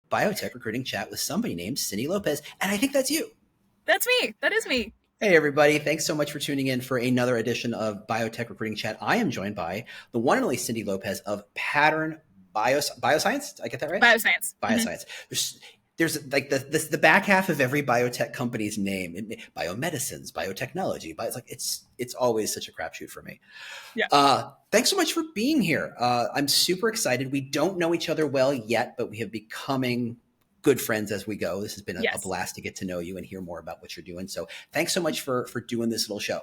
Biotech Recruiting Chat with somebody named Cindy Lopez. And I think that's you. That's me. That is me. Hey, everybody. Thanks so much for tuning in for another edition of Biotech Recruiting Chat. I am joined by the one and only Cindy Lopez of Pattern Bioscience. Did I get that right? Bioscience. Bioscience. There's like the back half of every biotech company's name, biomedicines, biotechnology. It's always such a crapshoot for me. Yeah. Thanks so much for being here. I'm super excited. We don't know each other well yet, but we have becoming good friends as we go. This has been a blast to get to know you and hear more about what you're doing. So thanks so much for doing this little show.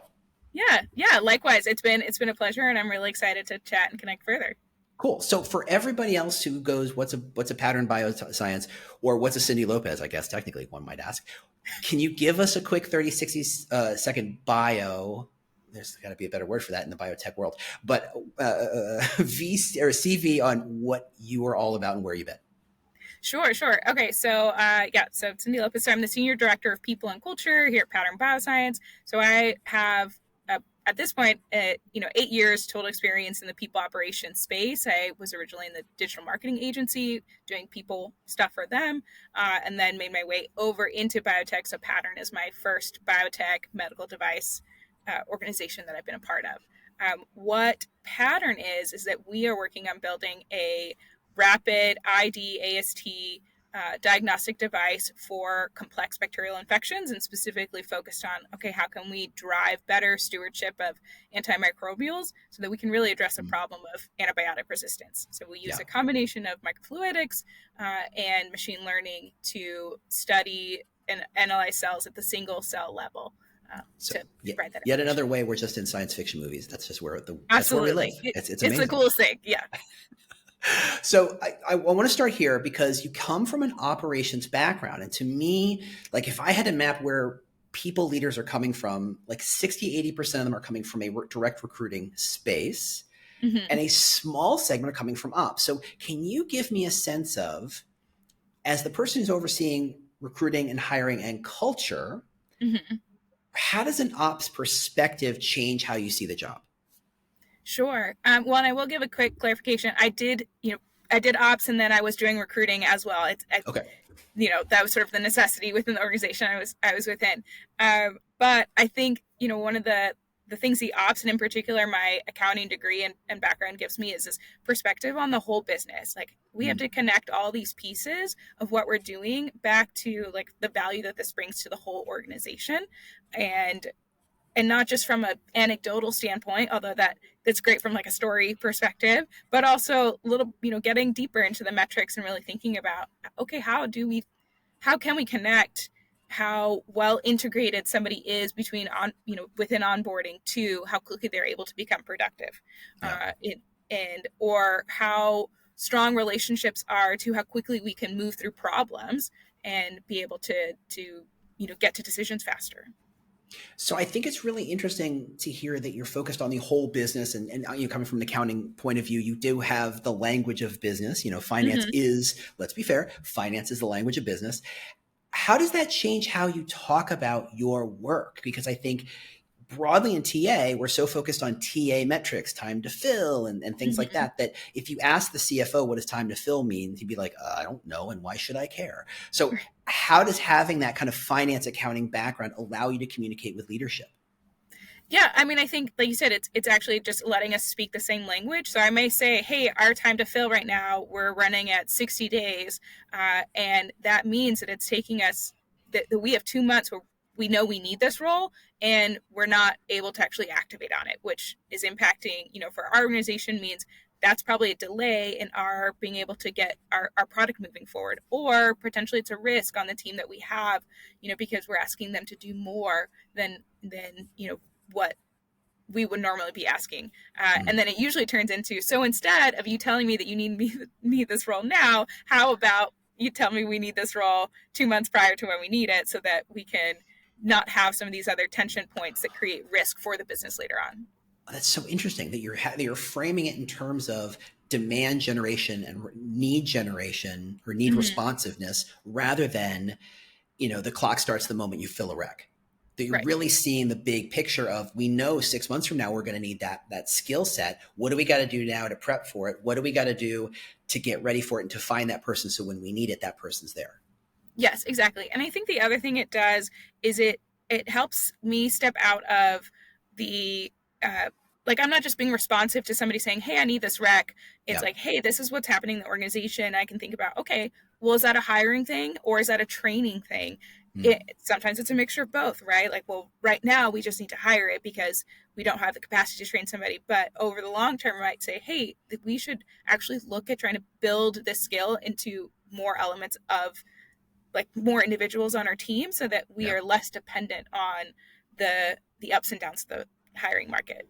Yeah. Likewise, it's been a pleasure, and I'm really excited to chat and connect further. Cool. So for everybody else who goes, what's a pattern bioscience, or what's a Cindy Lopez, I guess technically one might ask, can you give us a quick 30, 60 second bio? There's got to be a better word for that in the biotech world, but CV on what you are all about and where you've been. Sure. Okay, so so Cindy Lopez. So I'm the Senior Director of People and Culture here at Pattern Bioscience. So I have, at this point, 8 years total experience in the people operations space. I was originally in the digital marketing agency doing people stuff for them, and then made my way over into biotech. So Pattern is my first biotech medical device organization that I've been a part of. What Pattern is that we are working on building a rapid ID AST diagnostic device for complex bacterial infections, and specifically focused on, how can we drive better stewardship of antimicrobials so that we can really address the problem of antibiotic resistance. So we use a combination of microfluidics and machine learning to study and analyze cells at the single cell level. Yet another way we're just in science fiction movies. That's just where that's where we live. It's amazing. It's the coolest thing. Yeah. So I want to start here because you come from an operations background. And to me, like if I had to map where people leaders are coming from, like 60, 80% of them are coming from a direct recruiting space, and a small segment are coming from ops. So can you give me a sense of, as the person who's overseeing recruiting and hiring and culture, how does an ops perspective change how you see the job? Sure. Well, and I will give a quick clarification. I did ops, and then I was doing recruiting as well. That was sort of the necessity within the organization I was within. But I think, one of the things the ops, and in particular my accounting degree and background gives me, is this perspective on the whole business. Like we have to connect all these pieces of what we're doing back to like the value that this brings to the whole organization, and not just from an anecdotal standpoint, although that's great from like a story perspective, but also getting deeper into the metrics and really thinking about, how can we connect how well integrated somebody is within onboarding to how quickly they're able to become productive, or how strong relationships are to how quickly we can move through problems and be able to get to decisions faster. So I think it's really interesting to hear that you're focused on the whole business, and coming from an accounting point of view, you do have the language of business. Finance is, let's be fair, finance is the language of business. How does that change how you talk about your work? Because I think broadly in TA, we're so focused on TA metrics, time to fill and things like that if you ask the CFO what does time to fill mean, he'd be like, I don't know, and why should I care? So how does having that kind of finance accounting background allow you to communicate with leadership? Yeah, I mean, I think, like you said, it's actually just letting us speak the same language. So I may say, hey, our time to fill right now, we're running at 60 days. And that means that it's taking us, that we have 2 months where we know we need this role and we're not able to actually activate on it, which is impacting, for our organization means that's probably a delay in our being able to get our product moving forward, or potentially it's a risk on the team that we have, because we're asking them to do more than what we would normally be asking. And then it usually turns into, so instead of you telling me that you need this role now, how about you tell me we need this role 2 months prior to when we need it, so that we can not have some of these other tension points that create risk for the business later on. That's so interesting that you're framing it in terms of demand generation and need generation or need responsiveness, rather than, the clock starts the moment you fill a rec. that you're Right. really seeing the big picture of, we know 6 months from now we're going to need that skill set. What do we got to do now to prep for it? What do we got to do to get ready for it and to find that person, so when we need it, that person's there? Yes, exactly. And I think the other thing it does is it helps me step out of the uh, like, I'm not just being responsive to somebody saying, "Hey, I need this rec." It's Yeah. like, "Hey, this is what's happening in the organization." I can think about, okay, well, is that a hiring thing or is that a training thing? Mm. Sometimes it's a mixture of both, right? Like, well, right now we just need to hire it because we don't have the capacity to train somebody. But over the long term, I might say, "Hey, we should actually look at trying to build this skill into more elements of, like, more individuals on our team so that we Yeah. are less dependent on the ups and downs of the hiring market."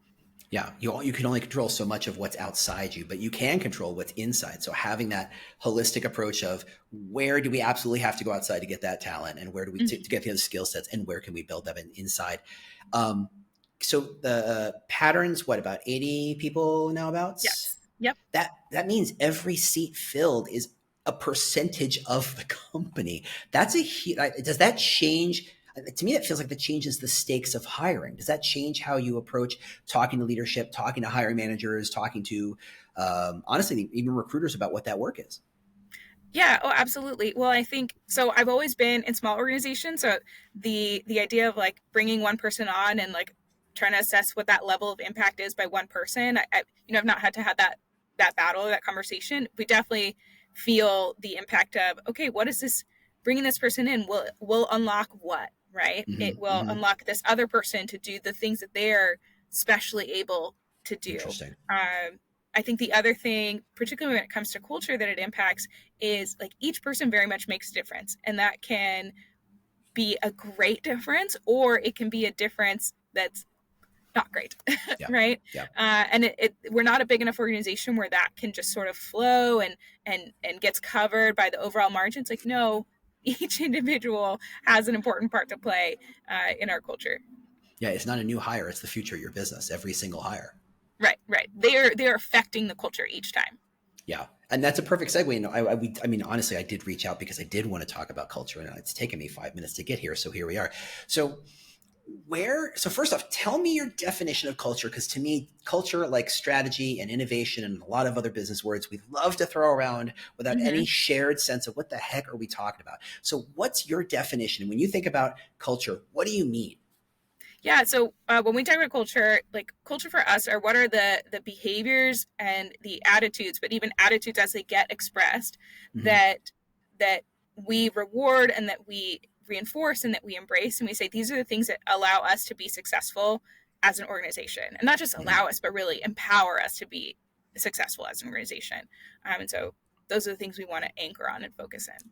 Yeah, you can only control so much of what's outside you, but you can control what's inside. So having that holistic approach of, where do we absolutely have to go outside to get that talent, and where do we to Mm-hmm. get those skill sets, and where can we build them inside? Um, so the patterns, what, about 80 people now, about Yes. Yep. that means every seat filled is a percentage of the company. That's a huge. Does that change? To me, it feels like that changes the stakes of hiring. Does that change how you approach talking to leadership, talking to hiring managers, talking to, honestly, even recruiters, about what that work is? Yeah, oh, absolutely. Well, I think so. I've always been in small organizations, so the idea of, like, bringing one person on and, like, trying to assess what that level of impact is by one person, I've not had to have that battle or that conversation. We definitely feel the impact of, okay, what is this, bringing this person in will unlock what, right? It will Hmm. unlock this other person to do the things that they're specially able to do. Interesting. I think the other thing, particularly when it comes to culture, that it impacts is, like, each person very much makes a difference, and that can be a great difference or it can be a difference that's not great. Yeah. Right. Yeah. And we're not a big enough organization where that can just sort of flow and gets covered by the overall margins. Like, no, each individual has an important part to play in our culture. Yeah. It's not a new hire; it's the future of your business. Every single hire. Right, right, they're affecting the culture each time. Yeah, and that's a perfect segue. I mean, honestly, I did reach out because I did want to talk about culture, and it's taken me 5 minutes to get here. So here we are. So so first off, tell me your definition of culture, because to me, culture, like strategy and innovation and a lot of other business words, we love to throw around without any Mm-hmm. shared sense of what the heck are we talking about. So what's your definition when you think about culture? What do you mean? Yeah. So when we talk about culture, like, culture for us are what are the behaviors and the attitudes, but even attitudes as they get expressed, Hmm. that we reward and that we reinforce and that we embrace, and we say these are the things that allow us to be successful as an organization, and not just Hmm. allow us, but really empower us to be successful as an organization. And so those are the things we want to anchor on and focus in.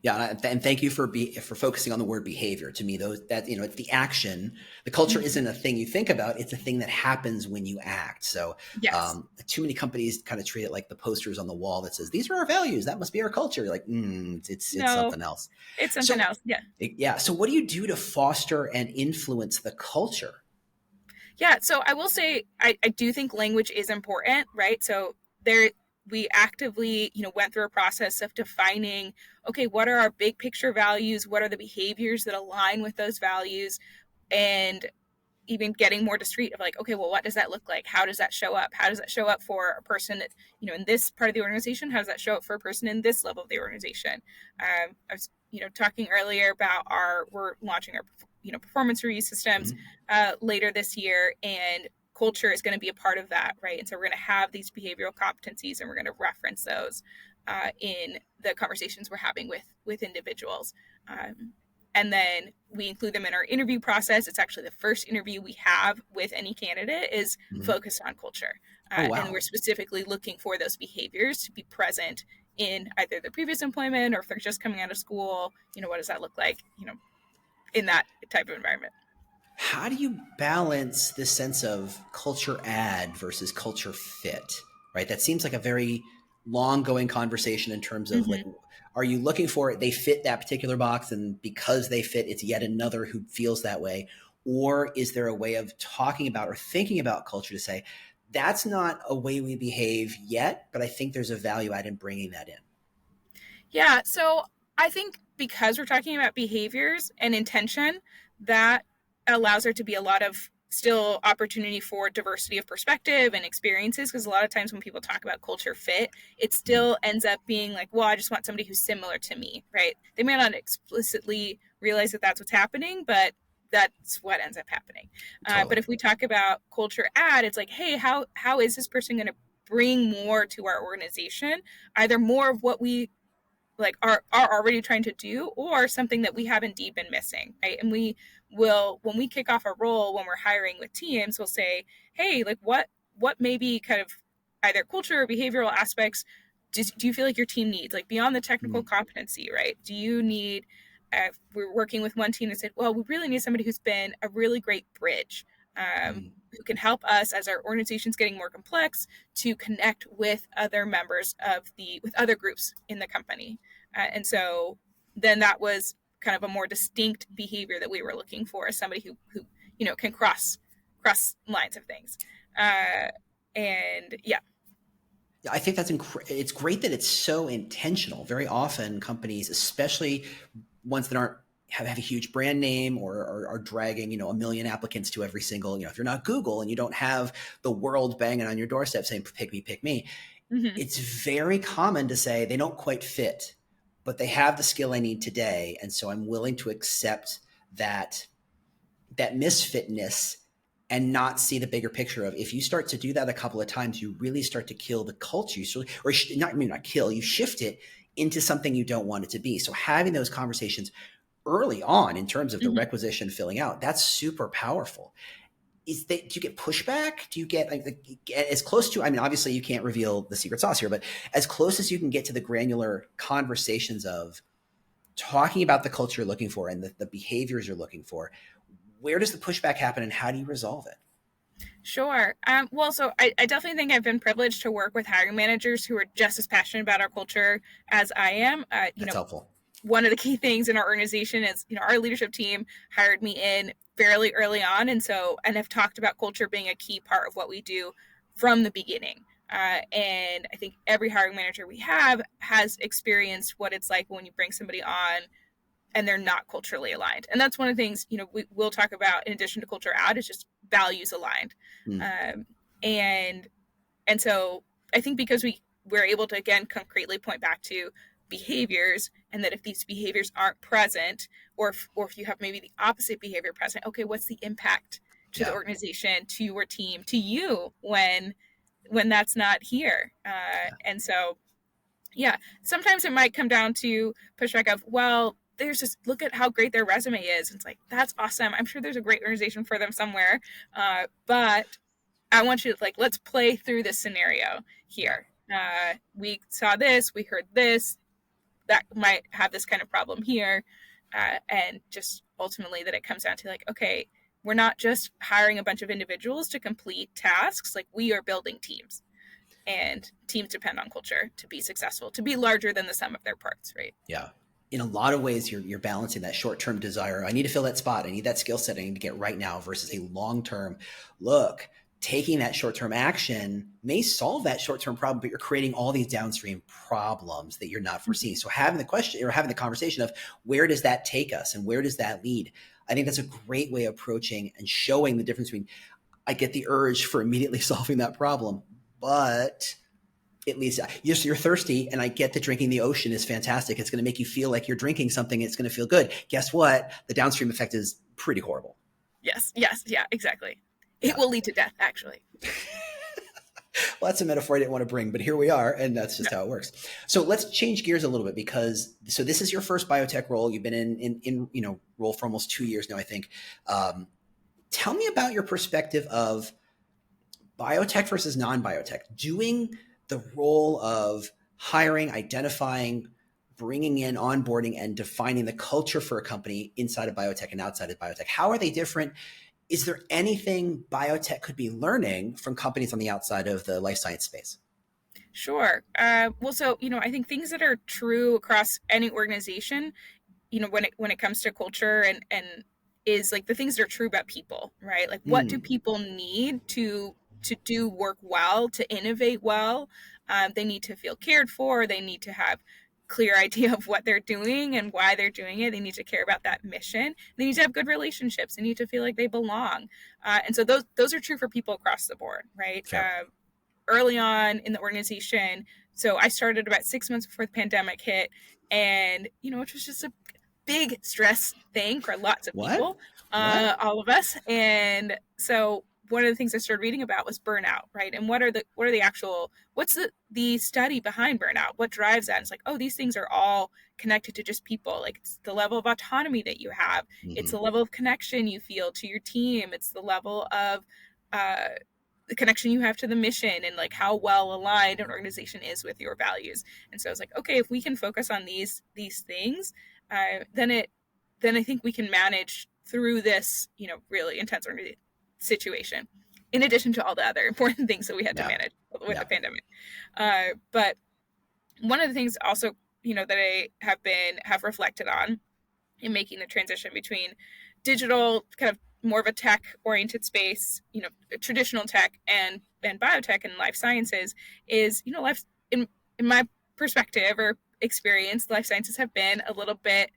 Yeah, and thank you for focusing on the word behavior. To me, those that it's the action. The culture Mm-hmm. isn't a thing you think about; it's a thing that happens when you act. So, Yes. too many companies kind of treat it like the posters on the wall that says, "These are our values. That must be our culture." You're like, it's No, something else. it's something So, else. Yeah. yeah. So, what do you do to foster and influence the culture? Yeah, so I will say I do think language is important, right? So there we actively, went through a process of defining, okay, what are our big picture values? What are the behaviors that align with those values? And even getting more discreet of, like, okay, well, what does that look like? How does that show up? How does that show up for a person that, in this part of the organization? How does that show up for a person in this level of the organization? I was, talking earlier about we're launching our, performance review systems Mhm. later this year, and culture is going to be a part of that, right? And so we're going to have these behavioral competencies, and we're going to reference those in the conversations we're having with individuals. Um, and then we include them in our interview process. It's actually the first interview we have with any candidate is Mhm. focused on culture. Oh, And wow. we're specifically looking for those behaviors to be present in either their previous employment, or if they're just coming out of school, what does that look like, in that type of environment. How do you balance this sense of culture add versus culture fit? Right? That seems like a very long going conversation in terms of, like, Mm-hmm. are you looking for it? They fit that particular box, and because they fit, it's yet another who feels that way. Or is there a way of talking about or thinking about culture to say, that's not a way we behave yet, but I think there's a value add in bringing that in? Yeah. So I think because we're talking about behaviors and intention, that allows there to be a lot of still opportunity for diversity of perspective and experiences, because a lot of times when people talk about culture fit, it Mm, still ends up being like, well, I just want somebody who's similar to me, right? They may not explicitly realize that that's what's happening, but that's what ends up happening. But totally. if we talk about culture add, it's like, hey, how is this person going to bring more to our organization, either more of what we like are already trying to do, or something that we have indeed been missing, right? And we will, when we kick off a role, when we're hiring with teams, we'll say, hey, like what maybe kind of either culture or behavioral aspects do you feel like your team needs, like beyond the technical Mm, competency, right? Do you need, we're working with one team that said, well, we really need somebody who's been a really great bridge, mm. who can help us as our organization's getting more complex to connect with other members of the with other groups in the company. And so then that was kind of a more distinct behavior that we were looking for, as somebody who can cross lines of things. Uh, and yeah. Yeah, I think it's great that it's so intentional. Very often, companies, especially ones that aren't have a huge brand name or are dragging a million applicants to every single if you're not Google and you don't have the world banging on your doorstep saying pick me, Hmm. it's very common to say they don't quite fit, but they have the skill I need today, and so I'm willing to accept that misfitness and not see the bigger picture of if you start to do that a couple of times, you really start to kill the culture. Or not, I mean, not kill, you shift it into something you don't want it to be. So having those conversations early on in terms of the Hmm. requisition filling out, that's super powerful. Do you get pushback? Do you get as close to, I mean, obviously you can't reveal the secret sauce here, but as close as you can get to the granular conversations of talking about the culture you're looking for and the behaviors you're looking for, where does the pushback happen and how do you resolve it? Sure. Well, so I definitely think I've been privileged to work with hiring managers who are just as passionate about our culture as I am. That's helpful. One of the key things in our organization is, our leadership team hired me in fairly early on, and have talked about culture being a key part of what we do from the beginning. And I think every hiring manager we have has experienced what it's like when you bring somebody on and they're not culturally aligned. And that's one of the things, we'll talk about in addition to culture add, is just values aligned. Mm, Um, and and so I think because we're able to again concretely point back to behaviors, and that if these behaviors aren't present, or if you have maybe the opposite behavior present, okay, what's the impact to the yeah. organization, to your team, to you when that's not here? And so yeah, sometimes it might come down to pushback of, well, there's just look at how great their resume is. It's like, that's awesome. I'm sure there's a great organization for them somewhere. But I want you to, like, let's play through this scenario Yeah. here. We saw this, we heard this, that might have this kind of problem here. And just ultimately that it comes down to like, okay, we're not just hiring a bunch of individuals to complete tasks, like we are building teams, and teams depend on culture to be successful, to be larger than the sum of their parts, right? Yeah. In a lot of ways, you're balancing that short term desire. I need to fill that spot. I need that skill set. I need to get right now versus a long term look. Taking that short term action may solve that short term problem, but you're creating all these downstream problems that you're not foreseeing. So having the question or having the conversation of where does that take us and where does that lead? I think that's a great way of approaching and showing the difference between I get the urge for immediately solving that problem, but at least yes, you're thirsty, and I get that drinking the ocean is fantastic. It's going to make you feel like you're drinking something. It's going to feel good. Guess what? The downstream effect is pretty horrible. Yes, yeah, exactly. It Yeah. will lead to death, actually. Well, that's a metaphor I didn't want to bring, but here we are, and that's No. just how it works. So let's change gears a little bit because this is your first biotech role. You've been in role for almost 2 years now, I think. Tell me about your perspective of biotech versus non-biotech, doing the role of hiring, identifying, bringing in, onboarding, and defining the culture for a company inside of biotech and outside of biotech. How are they different? Is there anything biotech could be learning from companies on the outside of the life science space? Sure. Well, so I think things that are true across any organization, when it comes to culture, and is like the things that are true about people, right? Like, what do Mm, people need to do work well, to innovate well? They need to feel cared for. They need to have clear idea of what they're doing and why they're doing it. They need to care about that mission. They need to have good relationships. They need to feel like they belong. And so those are true for people across the board, right? Fair. Early on in the organization, so I started about 6 months before the pandemic hit, and which was just a big stress thing for lots of What? people, all of us. And so one of the things I started reading about was burnout, right? And what's the study behind burnout? What drives that? And it's like, oh, these things are all connected to just people. Like, it's the level of autonomy that you have. It's the level of connection you feel to your team. It's the level of the connection you have to the mission, and like how well aligned an organization is with your values. And so I was like, okay, if we can focus on these things, then I think we can manage through this, really intense situation, in addition to all the other important things that we had to manage with the pandemic. But one of the things also, that I have reflected on in making the transition between digital, kind of more of a tech oriented space, traditional tech, and biotech and life sciences, is, life in my perspective or experience, life sciences have been a little bit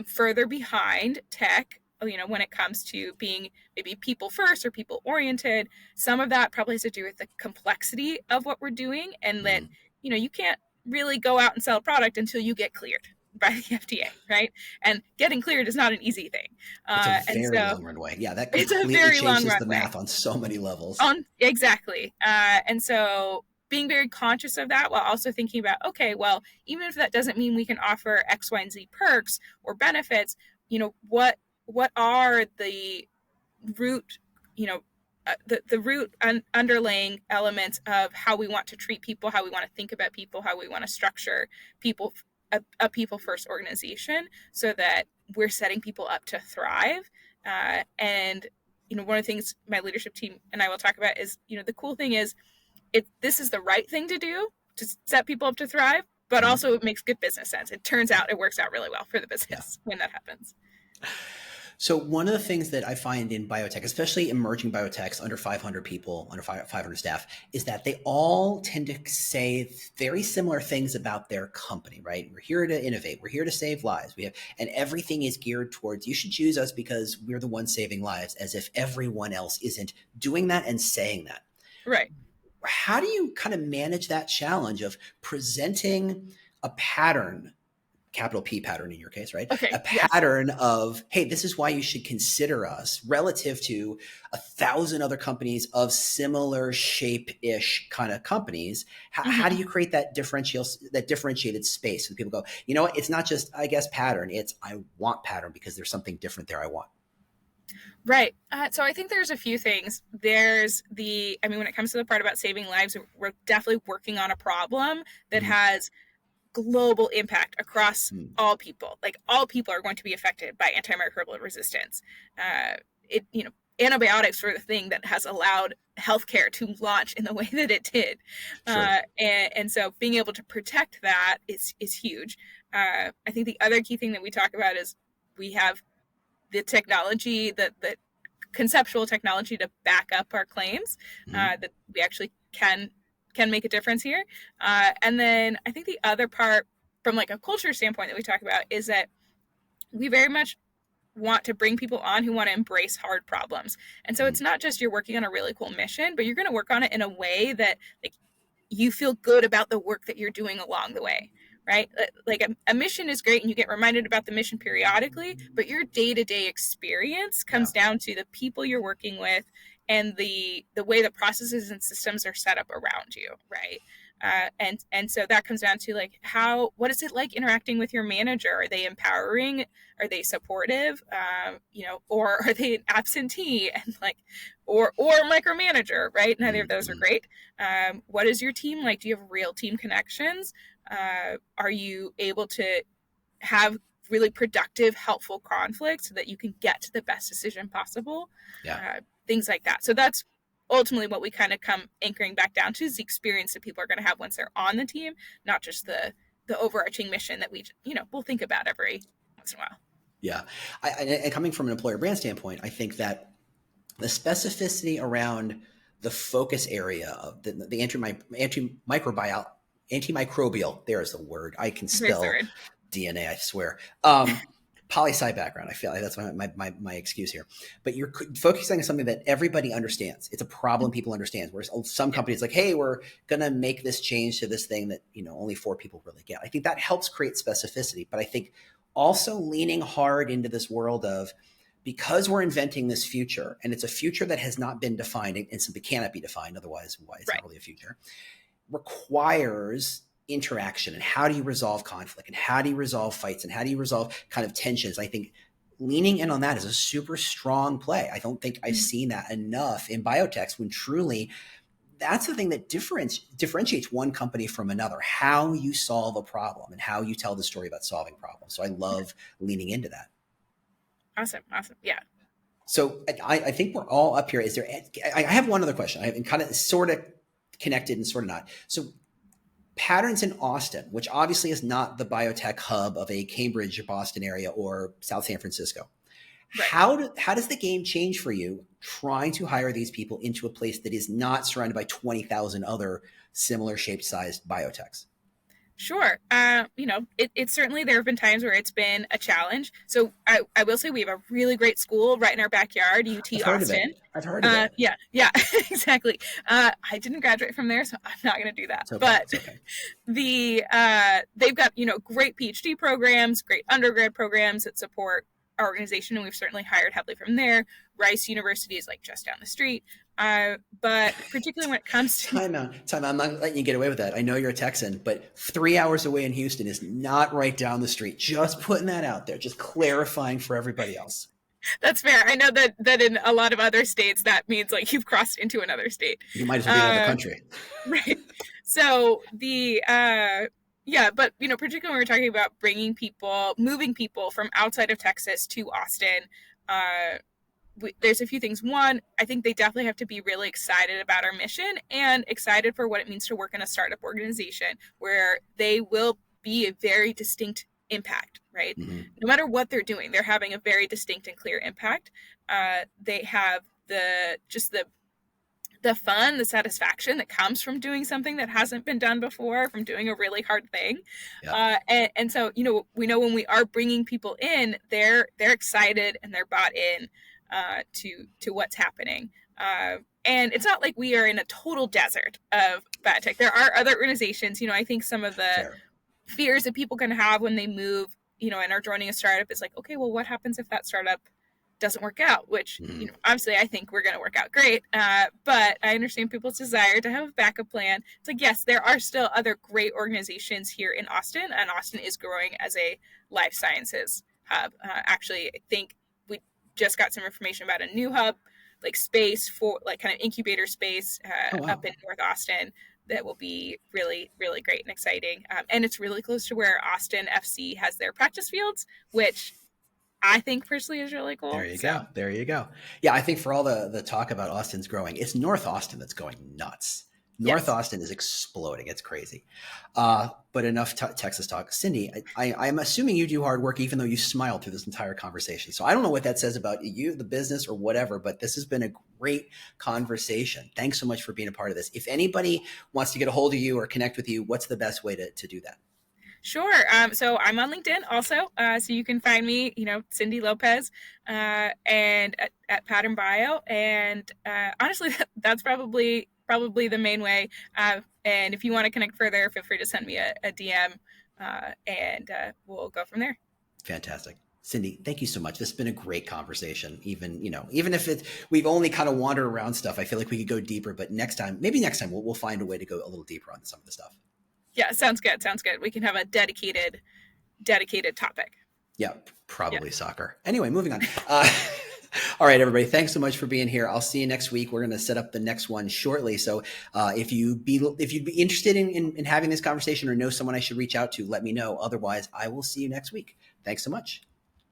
further behind tech, when it comes to being maybe people first or people oriented. Some of that probably has to do with the complexity of what we're doing, and that, you can't really go out and sell a product until you get cleared by the FDA, right? And getting cleared is not an easy thing. It's a very long runway. Yeah, that completely changes the math on so many levels. Exactly. And so being very conscious of that, while also thinking about, okay, well, even if that doesn't mean we can offer X, Y, and Z perks or benefits, what are the root, the root underlying elements of how we want to treat people, how we want to think about people, how we want to structure people, a people first organization, so that we're setting people up to thrive. And one of the things my leadership team and I will talk about is, the cool thing is, this is the right thing to do to set people up to thrive, but also it makes good business sense. It turns out it works out really well for the business when that happens. So one of the things that I find in biotech, especially emerging biotechs under 500 people, under 500 staff, is that they all tend to say very similar things about their company, right? We're here to innovate. We're here to save lives. And everything is geared towards, you should choose us because we're the ones saving lives, as if everyone else isn't doing that and saying that. Right. How do you kind of manage that challenge of presenting a pattern, capital P pattern in your case, right? Okay, a pattern of, hey, this is why you should consider us, relative to 1,000 other companies of similar shape-ish kind of companies. How do you create that differentiated space so that people go, you know what, it's not just, I guess, pattern, it's I want pattern because there's something different there I want. Right. So I think there's a few things. There's when it comes to the part about saving lives, we're definitely working on a problem that has global impact across all people. Like, all people are going to be affected by antimicrobial resistance. Antibiotics were the thing that has allowed healthcare to launch in the way that it did. Sure. And so being able to protect that is huge. I think the other key thing that we talk about is we have the technology, the conceptual technology to back up our claims, that we actually can make a difference here. And then I think the other part, from like a culture standpoint, that we talk about is that we very much want to bring people on who want to embrace hard problems. And so it's not just you're working on a really cool mission, but you're going to work on it in a way that, like, you feel good about the work that you're doing along the way, right? Like, a mission is great and you get reminded about the mission periodically, but your day-to-day experience comes down to the people you're working with and the way the processes and systems are set up around you, right? And so that comes down to, like, what is it like interacting with your manager? Are they empowering? Are they supportive? Or are they an absentee and or micromanager, right? Neither of those are great. What is your team like? Do you have real team connections? Are you able to have really productive, helpful conflict so that you can get to the best decision possible? Things like that. So that's ultimately what we kind of come anchoring back down to, is the experience that people are going to have once they're on the team, not just the overarching mission that we'll think about every once in a while. Yeah. And coming from an employer brand standpoint, I think that the specificity around the focus area of the antimicrobial antimicrobial. There's the word. I can There's the spell word. DNA, I swear. Poli-sci background. I feel like that's my excuse here. But you're focusing on something that everybody understands. It's a problem people understand. Whereas some companies like, hey, we're going to make this change to this thing that, only 4 people really get. I think that helps create specificity. But I think also leaning hard into this world of, because we're inventing this future, and it's a future that has not been defined and simply cannot be defined, otherwise why it's not really a future, requires interaction. And how do you resolve conflict, and how do you resolve fights, and how do you resolve kind of tensions? I think leaning in on that is a super strong play. I don't think I've seen that enough in biotechs, when truly that's the thing that differentiates one company from another, how you solve a problem and how you tell the story about solving problems. So I love leaning into that. Awesome. Yeah. So I think we're all up here. I have one other question. I have kind of sort of connected and sort of not. So Patterns in Austin, which obviously is not the biotech hub of a Cambridge or Boston area or South San Francisco. Right. How does the game change for you trying to hire these people into a place that is not surrounded by 20,000 other similar shaped sized biotechs? Sure. It's certainly, there have been times where it's been a challenge. So I will say we have a really great school right in our backyard, UT Austin. I've heard of it. Yeah, exactly. I didn't graduate from there, so I'm not going to do that. It's okay. They've got, great PhD programs, great undergrad programs that support our organization, and we've certainly hired heavily from there. Rice University is like just down the street. But particularly when it comes to time out. I'm not letting you get away with that. I know you're a Texan, but 3 hours away in Houston is not right down the street. Just putting that out there, just clarifying for everybody else. That's fair. I know that in a lot of other states, that means like you've crossed into another state. You might as well be in another country. Right. So but particularly when we're talking about moving people from outside of Texas to Austin, there's a few things. One, I think they definitely have to be really excited about our mission and excited for what it means to work in a startup organization where they will be a very distinct impact, right? Mm-hmm. No matter what they're doing, they're having a very distinct and clear impact. They have the fun, the satisfaction that comes from doing something that hasn't been done before, from doing a really hard thing. Yeah. And so, we know when we are bringing people in, they're excited and they're bought in to what's happening. And it's not like we are in a total desert of biotech. There are other organizations, I think some of the fears that people can have when they move, and are joining a startup is like, okay, well, what happens if that startup doesn't work out, which, obviously I think we're going to work out great. But I understand people's desire to have a backup plan. It's like, yes, there are still other great organizations here in Austin, and Austin is growing as a life sciences hub. Actually, I think we just got some information about a new hub, like space for like kind of incubator space up in North Austin that will be really, really great and exciting. And it's really close to where Austin FC has their practice fields, which I think personally is really cool. There you go. Yeah, I think for all the talk about Austin's growing, it's North Austin that's going nuts. North Austin is exploding. It's crazy. But enough Texas talk. Cindy, I'm assuming you do hard work, even though you smiled through this entire conversation. So I don't know what that says about you, the business, or whatever, but this has been a great conversation. Thanks so much for being a part of this. If anybody wants to get a hold of you or connect with you, what's the best way to do that? Sure. So I'm on LinkedIn also. So you can find me, Cindy Lopez, and at Pattern Bio. And honestly, that's probably the main way. And if you want to connect further, feel free to send me a DM, and we'll go from there. Fantastic. Cindy, thank you so much. This has been a great conversation. Even if we've only kind of wandered around stuff, I feel like we could go deeper, but maybe next time we'll find a way to go a little deeper on some of the stuff. Yeah, sounds good. We can have a dedicated topic. Yeah, probably soccer. Anyway, moving on. All right, everybody. Thanks so much for being here. I'll see you next week. We're going to set up the next one shortly. So if you'd be interested in having this conversation or know someone I should reach out to, let me know. Otherwise, I will see you next week. Thanks so much.